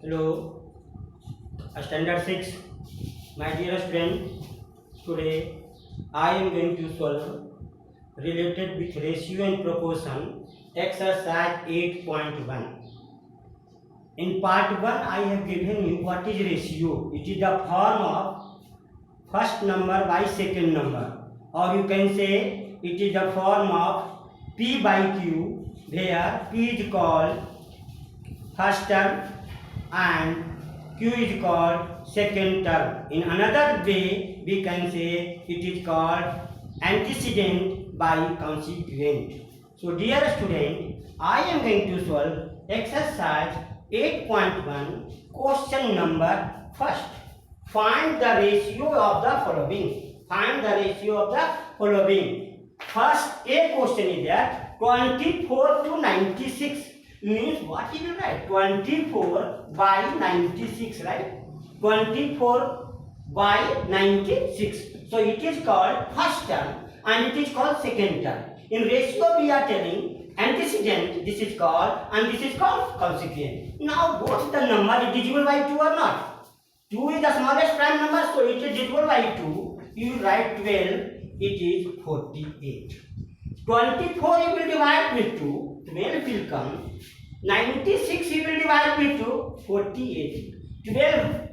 Hello, Standard 6. My dear student, today I am going to solve related with ratio and proportion exercise 8.1. In part 1, I have given you what is ratio. It is the form of first number by second number, or you can say it is the form of P by Q, where P is called first term and Q is called second term. In another way, we can say it is called antecedent by consequent. So dear student, I am going to solve exercise 8.1, question number first. Find the ratio of the following. Find the ratio of the following. First, a question is there, 24 to 96. Means what is it, right? 24 by 96, right? 24 by 96. So it is called first term and it is called second term. In ratio we are telling antecedent, this is called, and this is called consequent. Now both the number is divisible by 2 or not? 2 is the smallest prime number, so it is divisible by 2. You write 12, it is 48. 24 you will divide with 2, 12 will come. 96 you will divide with 2, 48. 12.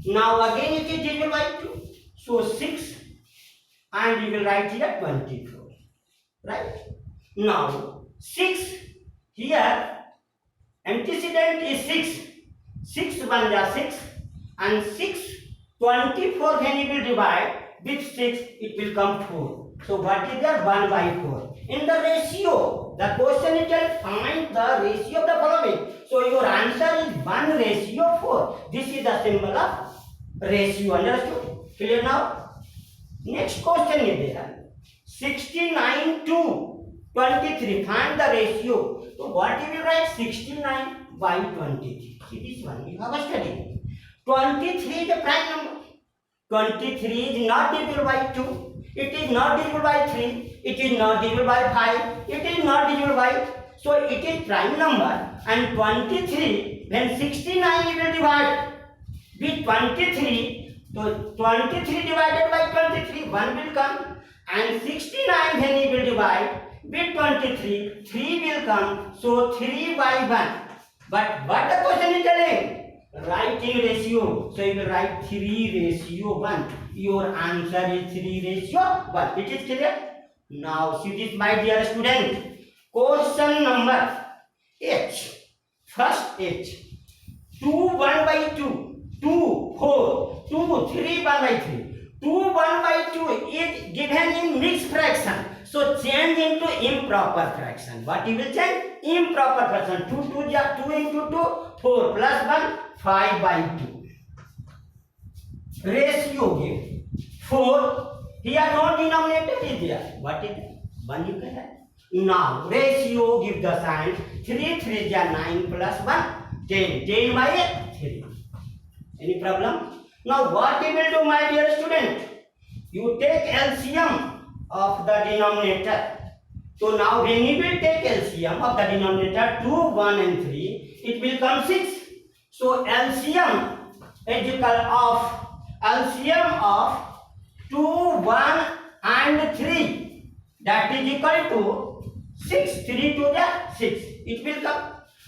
Now again it is divisible by 2. So 6 and you will write here 24. Right? Now 6 here antecedent is 6. 6 1 is 6 and 6 24 when you will divide with 6 it will come 4. So what is there? 1 by 4. In the ratio, the question is to find the ratio of the following. So your answer is 1 ratio 4. This is the symbol of ratio. Understood? Clear now? Next question is there. 69 to 23. Find the ratio. So what you will write? 69 by 23. See this one. You have a study. 23 is the prime number. 23 is not divisible by 2. It is not divisible by 3. It is not divisible by 5. It is not divisible by. So it is prime number. And 23, when 69 you will divide with 23. So 23 divided by 23, 1 will come. And 69 when you will divide with 23, 3 will come. So 3 by 1. But what the question is telling? Writing ratio. So you will write 3 ratio 1. Your answer is 3 ratio 1. It is clear? Now see this, my dear student. Question number H. First H. 2 1 by 2. 2 4. 2 3 1 by 3. 2 1 by 2 is given in mixed fraction. So change into improper fraction. What you will change? Improper fraction. 2 2 is 2 into 2. 4 plus 1. 5 by 2. Ratio give 4. Here no denominator is there. What is it? 1 you can have. Now ratio give the sign 3 3 is 9 plus 1 10. 10 by 3. Any problem? Now what you will do, my dear student? You take LCM of the denominator. So now when you will take LCM of the denominator 2, 1 and 3, it will come 6. So LCM is equal of LCM of 2, 1 and 3. That is equal to 6. 3 to the 6. It will come.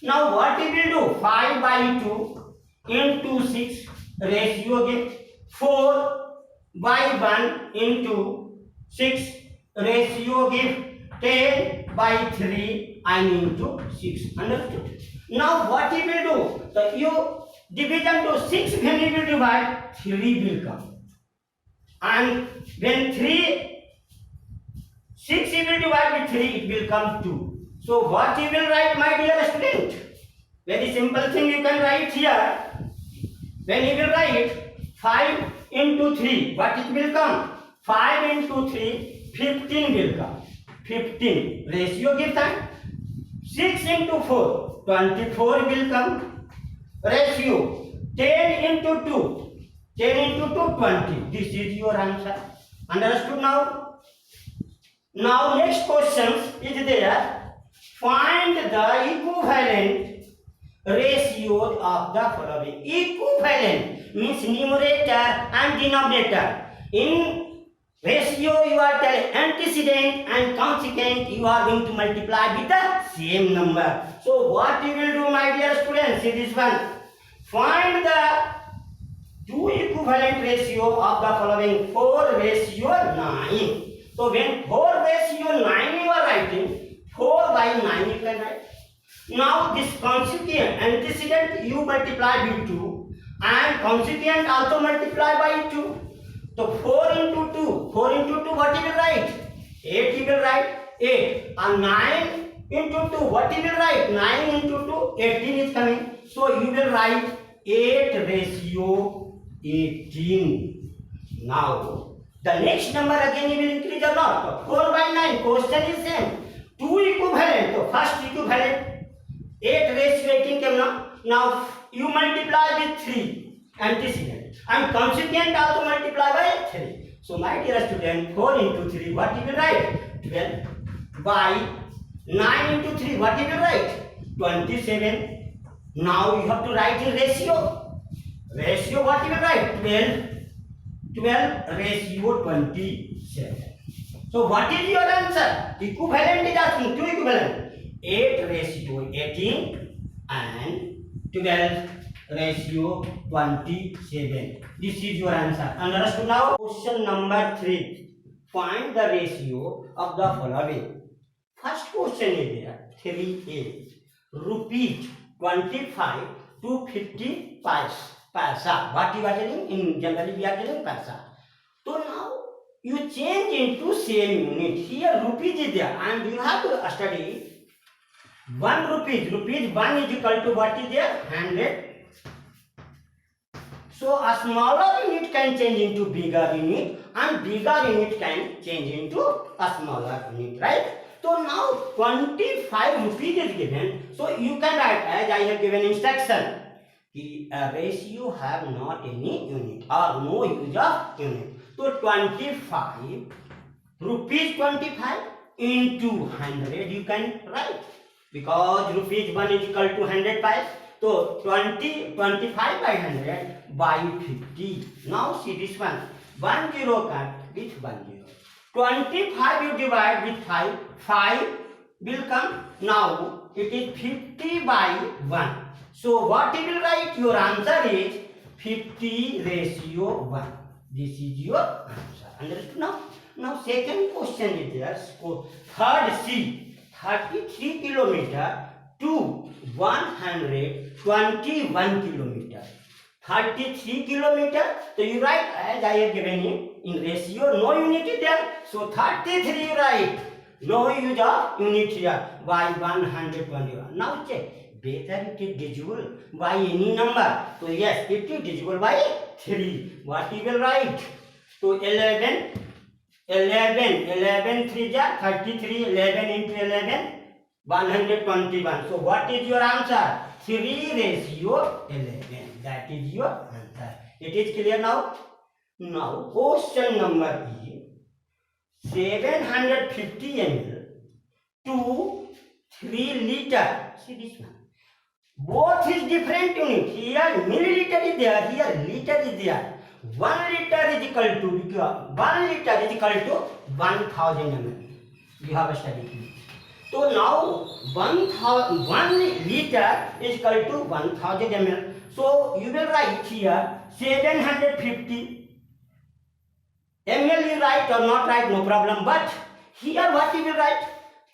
Now what we will do? 5 by 2 into 6. Ratio give 4 by 1 into 6. Ratio give 10 by 3 and into 6. Understood? Now what you will do? So you division to 6 when you will divide, 3 will come. And when 6 you will divide with 3, it will come 2. So what you will write, my dear student? Very simple thing you can write here. When you will write 5 into 3, what it will come? 5 into 3, 15 will come. 15. Ratio give time. 6 into 4, 24 will come. Ratio 10 into 2, 10 into 2, 20. This is your answer. Understood now? Now next question is there. Find the equivalent ratios of the following. Equivalent means numerator and denominator. In ratio you are telling antecedent and consequent, you are going to multiply with the same number. So what you will do, my dear students, see this one. Find the two equivalent ratio of the following. 4:9. So when 4:9 you are writing, 4 by 9 you can write. Now this consequent, antecedent you multiply with 2 and consequent also multiply by 2. So 4 into 2, what you will write? 8 you will write, 8. And 9 into 2, what you will write? 9 into 2, 18 is coming. So you will write 8:18. Now the next number again you will increase or not? 4 by 9, question is same. 2 equivalent, so first equivalent 8:18 came now. Now you multiply with 3 antecedent and consequent also multiply by 3. So my dear student, 4 into 3, what you will write? 12 by 9 into 3, what you will write? 27. Now you have to write in ratio. Ratio what you will write? 12:27. So what is your answer? Equivalent is asking, two equivalent. 8:18 and 12:27. This is your answer. Understood now? Question number 3. Find the ratio of the following. First question is there. 3A. Rupees 25 to 50 paisa. What you are telling? In generally we are telling paisa. So now you change into same unit. Here rupees is there and you have to study 1 rupees. Rupees 1 is equal to what is there? 100. So a smaller unit can change into bigger unit and bigger unit can change into a smaller unit, right? So now 25 rupees is given. So you can write as I have given instruction. A ratio have not any unit or no use of unit. So 25 rupees 25 into 100 you can write. Because rupees 1 is equal to 100 pies. So 25 by 100 by 50. Now see this one. 1 0 cut with 1 0. 25 you divide with 5. 5 will come. Now it is 50 by 1. So what you will write? Your answer is 50:1. This is your answer. Understood now? Now second question is there. Third C. 33 kilometer to 121 kilometer. 33 kilometer. So you write as I have given you in ratio. No unit is there. So 33 you write. No use of unit here. By 121. Now check. Better it is divisible by any number. So yes, it is divisible by 3. What you will write? So 11 3 ja 33. 11 into 11 121. So what is your answer? 3:11. That is your answer. It is clear now? Now question number is 750 ml to 3 liter. See this one. Both is different unit. Here milliliter is there. Here liter is there. 1 liter is equal to 1000 ml. You have studied it. So now 1 liter is equal to 1000 ml. So you will write here 750 ml. You write or not write, no problem. But here what you will write?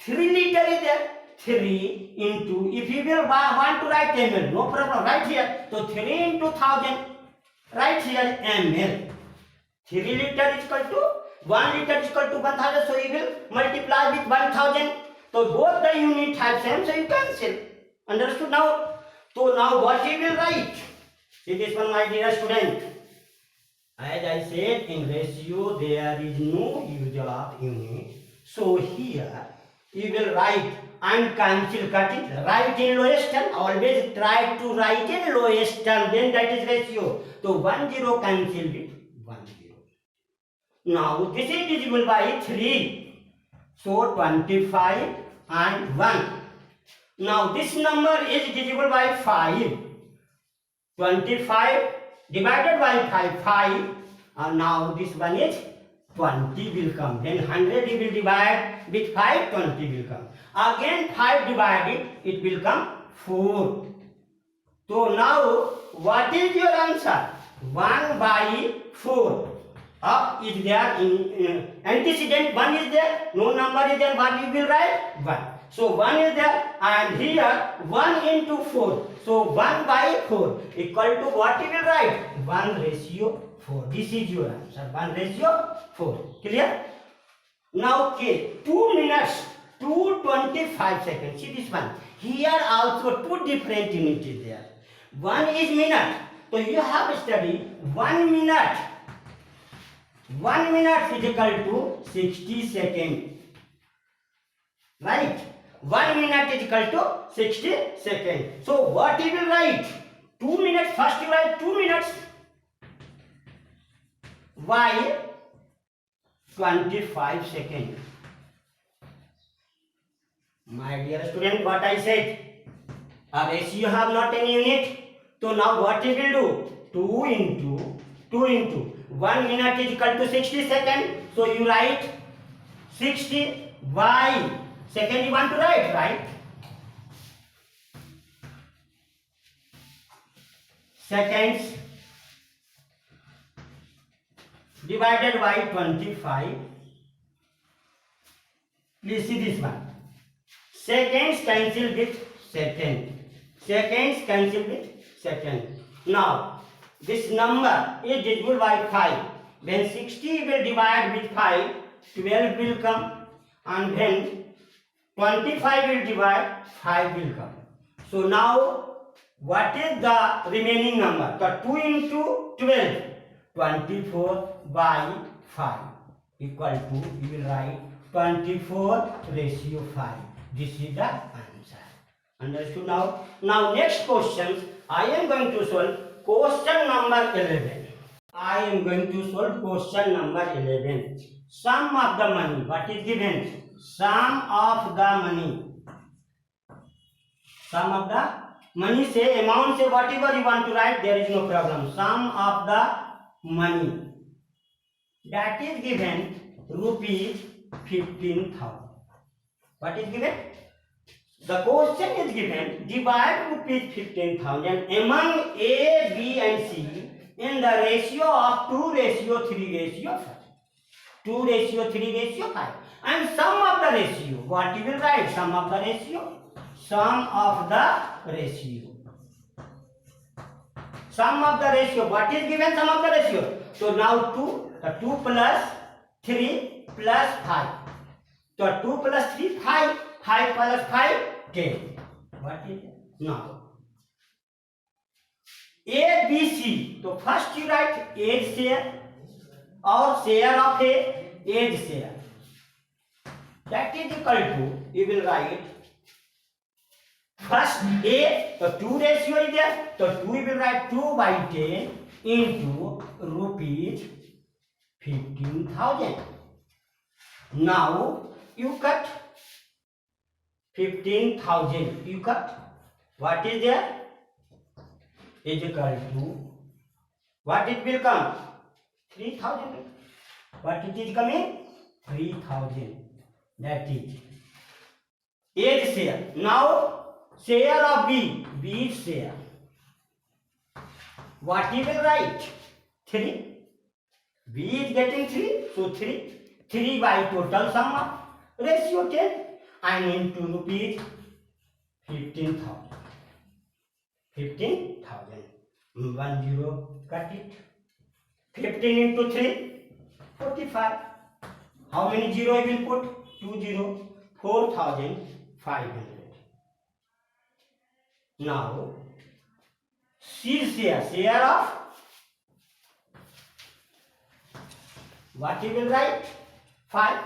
3 liter is there. 3 into, if you will want to write ml, no problem, right here. So 3 into 1000, right here ml. 3 liter is equal to 1 liter is equal to 1000. So you will multiply with 1000. So both the unit have same, so you cancel. Understood now? So now what you will write? See this one, my dear student. As I said, in ratio there is no use of unit. So here you will write and cancel, cut it, write in lowest term. Always try to write in lowest term, then that is ratio. So 1 0 cancel with 1 0. Now this is divisible by 3. So 25 and 1. Now this number is divisible by 5. 25 divided by 5. And now this one is 20 will come. Then 100 you will divide with 5, 20 will come. Again 5 divided, it will come 4. So now what is your answer? 1 by 4. Up is there in antecedent, 1 is there, no number is there, what you will write? 1. So 1 is there and here 1 into 4. So 1 by 4 equal to what you will write? 1:4. This is your answer. 1:4. Clear? Now okay, 2 minutes, 2:25 seconds. See this one. Here also two different units is there. One is minute. So you have studied 1 minute. 1 minute is equal to 60 seconds. Right? 1 minute is equal to 60 seconds. So what you will write? 2 minutes. First you write 2 minutes. Why? 25 seconds. My dear student, what I said? As you have not any unit, so now what you will do? 2 into 1 minute is equal to 60 seconds. So you write 60 by second you want to write, right? Seconds divided by 25. Please see this one. Seconds cancel with second. Seconds cancel with second. Now this number is divisible by 5. When 60 will divide with 5, 12 will come, and when 25 will divide, 5 will come. So now what is the remaining number? So 2 into 12, 24 by 5 equal to, you will write 24:5. This is the answer. Understood now? Now next question, I am going to solve question number 11. I am going to solve question number 11. Sum of the money. What is given? Sum of the money. Sum of the money say, amount say, whatever you want to write, there is no problem. Sum of the money. That is given rupees 15,000. What is given? The question is given, divide rupees 15,000 among A, B and C in the ratio of 2:3:5. 2:3:5. And sum of the ratio. What you will write? Sum of the ratio. Sum of the ratio. Sum of the ratio. What is given? Sum of the ratio. So now 2. The 2 plus 3 plus 5. So 2 plus 3, 5. 5 plus 5, 10. What is it? Now A, B, C. So first you write age share or share of A, age share. That is equal to, you will write first A, so 2 ratio is there. So 2 you will write 2 by 10 into rupees 15,000. Now you cut 15,000. You cut. What is there? Is equal to, what it will come? 3,000. What it is coming? 3,000. That is age share. Now share of B. B share. What you will write? 3. B is getting 3. So 3. 3 by total sum of ratio 10. And into rupees 15,000. 15,000. 1 0, cut it. 15 into 3, 45. How many 0 you will put? 2 0. 4,500. Now C share of what you will write? 5.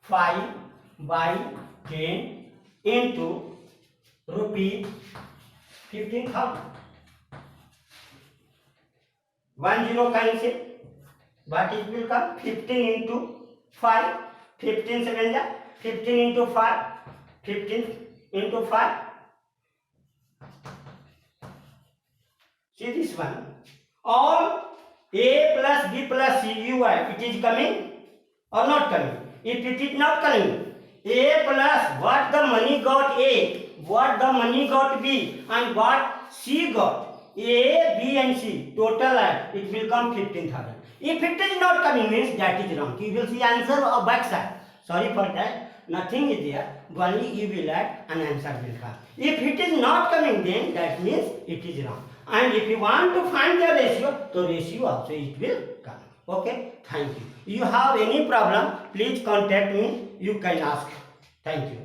5 by 10 into rupees 15,000. 1 0 cancel. But it will come 15 into 5. 15 7 15 into 5. 15 into 5. See this one. All A plus B plus C you add, it is coming or not coming? If it is not coming, A plus what the money got A, what the money got B, and what C got, A, B and C, total add, it will come 15,000. If it is not coming, means that is wrong. You will see answer or back side. Sorry for that, nothing is there, only you will add and answer will come. If it is not coming, then that means it is wrong. And if you want to find the ratio, the ratio also it will come. Okay, thank you. You have any problem, please contact me, you can ask. Thank you.